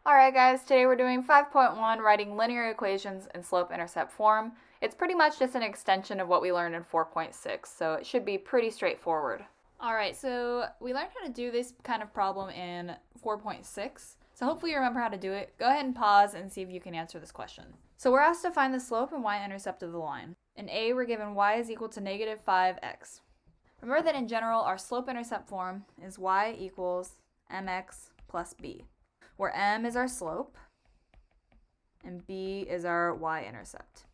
Alright guys, today we're doing 5.1, writing linear equations in slope-intercept form. It's pretty much just an extension of what we learned in 4.6, so it should be pretty straightforward. Alright, so we learned how to do this kind of problem in 4.6, so hopefully you remember how to do it. Go ahead and pause and see if you can answer this question. So we're asked to find the slope and y-intercept of the line. In A, we're given y is equal to negative 5x. Remember that in general, our slope-intercept form is y equals mx plus b, where m is our slope and b is our y-intercept.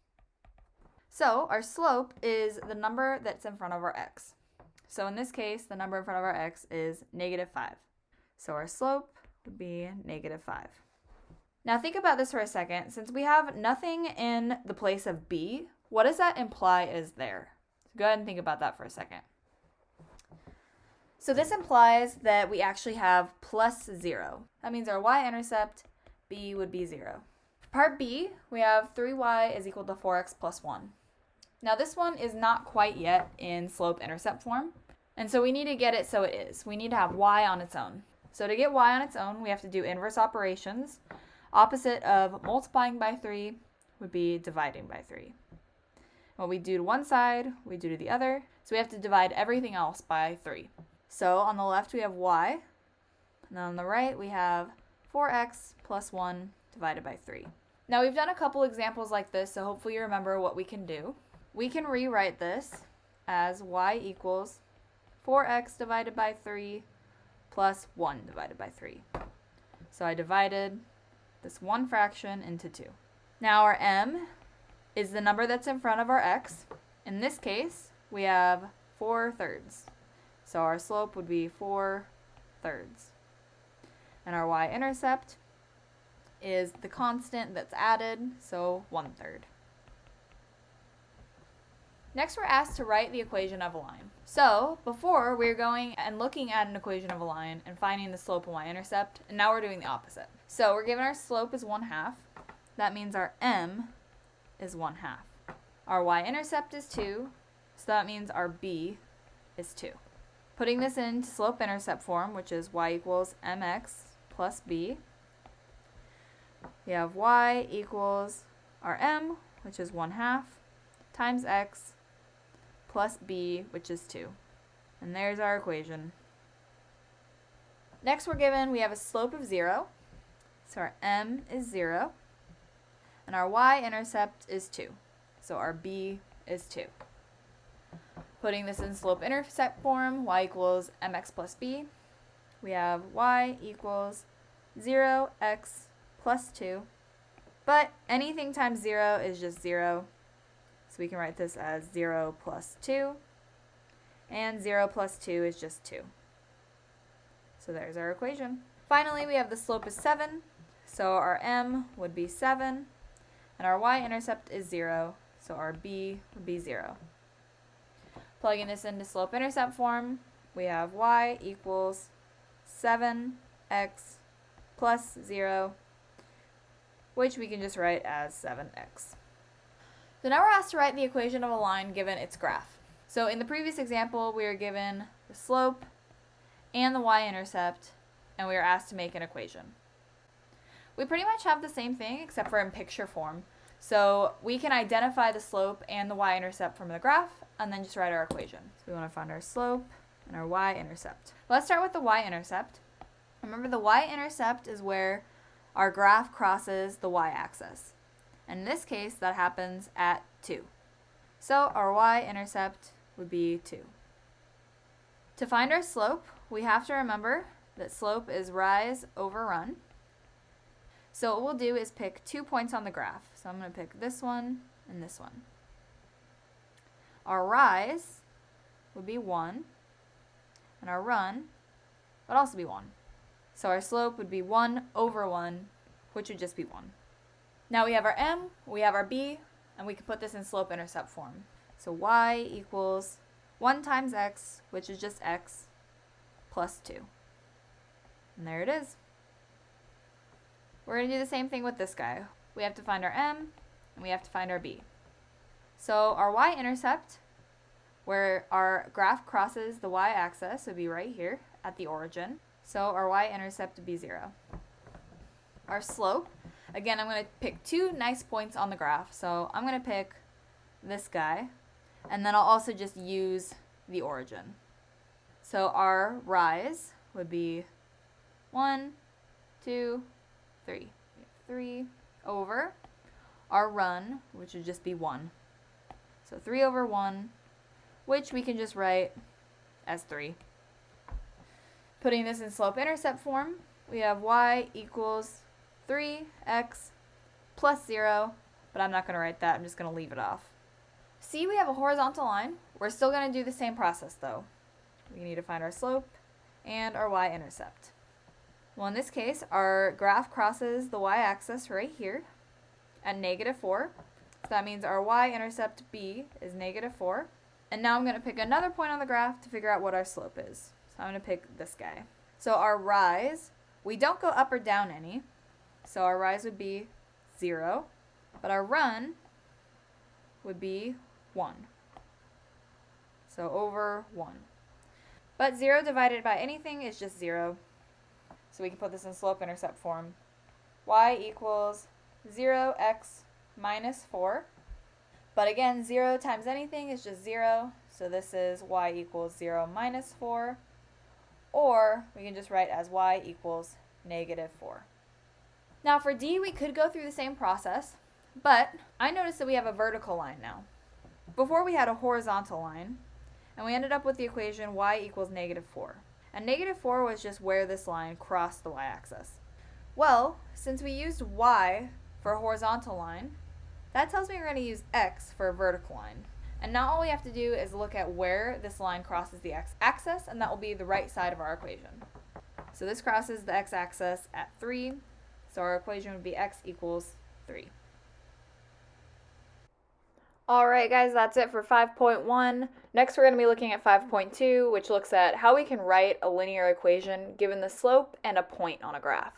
So our slope is the number that's in front of our x. So in this case, the number in front of our x is negative 5. So our slope would be negative 5. Now think about this for a second. Since we have nothing in the place of b, what does that imply is there? So go ahead and think about that for a second. So this implies that we actually have plus 0. That means our y-intercept, b, would be 0. For part b, we have 3y is equal to 4x plus 1. Now this one is not quite yet in slope-intercept form, and so we need to get it so it is. We need to have y on its own. So to get y on its own, we have to do inverse operations. Opposite of multiplying by 3 would be dividing by 3. What we do to one side, we do to the other, so we have to divide everything else by 3. So on the left we have y, and then on the right we have 4x plus 1 divided by 3. Now we've done a couple examples like this, so hopefully you remember what we can do. We can rewrite this as y equals 4x divided by 3 plus 1 divided by 3. So I divided this one fraction into 2. Now our m is the number that's in front of our x. In this case, we have 4/3. So our slope would be 4/3. And our y-intercept is the constant that's added, so 1/3. Next, we're asked to write the equation of a line. So before, we were going and looking at an equation of a line and finding the slope and y-intercept, and now we're doing the opposite. So we're given our slope is 1/2. That means our m is 1/2. Our y-intercept is 2, so that means our b is 2. Putting this into slope-intercept form, which is y equals mx plus b, we have y equals our m, which is 1/2, times x plus b, which is 2. And there's our equation. Next we have a slope of 0, so our m is 0, and our y-intercept is 2, so our b is 2. Putting this in slope-intercept form, y equals mx plus b, we have y equals 0x plus 2, but anything times 0 is just 0, so we can write this as 0 plus 2, and 0 plus 2 is just 2. So there's our equation. Finally, we have the slope is 7, so our m would be 7, and our y-intercept is 0, so our b would be 0. Plugging this into slope-intercept form, we have y equals 7x plus 0, which we can just write as 7x. So now we're asked to write the equation of a line given its graph. So in the previous example, we were given the slope and the y-intercept, and we were asked to make an equation. We pretty much have the same thing except for in picture form. So we can identify the slope and the y-intercept from the graph and then just write our equation. So we want to find our slope and our y-intercept. Let's start with the y-intercept. Remember, the y-intercept is where our graph crosses the y-axis. And in this case, that happens at 2. So our y-intercept would be 2. To find our slope, we have to remember that slope is rise over run. So what we'll do is pick 2 points on the graph. So I'm going to pick this one and this one. Our rise would be 1, and our run would also be 1. So our slope would be 1 over 1, which would just be 1. Now we have our m, we have our b, and we can put this in slope-intercept form. So y equals 1 times x, which is just x, plus 2. And there it is. We're going to do the same thing with this guy. We have to find our m, and we have to find our b. So our y-intercept, where our graph crosses the y-axis, would be right here at the origin. So our y-intercept would be 0. our slope. Again, I'm going to pick two nice points on the graph. So I'm going to pick this guy, and then I'll also just use the origin. So our rise would be 1, 2, 3. 3 over our run, which would just be 1. So 3 over 1, which we can just write as 3. Putting this in slope-intercept form, we have y equals 3x plus 0, but I'm not going to write that. I'm just going to leave it off. See, we have a horizontal line. We're still going to do the same process, though. We need to find our slope and our y-intercept. Well, in this case, our graph crosses the y-axis right here at -4. So that means our y-intercept b is -4. And now I'm going to pick another point on the graph to figure out what our slope is. So I'm going to pick this guy. So our rise, we don't go up or down any. So our rise would be 0. But our run would be 1. So over 1. But 0 divided by anything is just 0. So we can put this in slope-intercept form. Y equals 0x minus 4. But again, 0 times anything is just 0. So this is y equals 0 minus 4. Or we can just write as y equals -4. Now for D, we could go through the same process. But I noticed that we have a vertical line now. Before we had a horizontal line. And we ended up with the equation y equals -4. And -4 was just where this line crossed the y-axis. Well, since we used y for a horizontal line, that tells me we're going to use x for a vertical line. And now all we have to do is look at where this line crosses the x-axis, and that will be the right side of our equation. So this crosses the x-axis at 3, so our equation would be x equals 3. Alright guys, that's it for 5.1. Next we're going to be looking at 5.2, which looks at how we can write a linear equation given the slope and a point on a graph.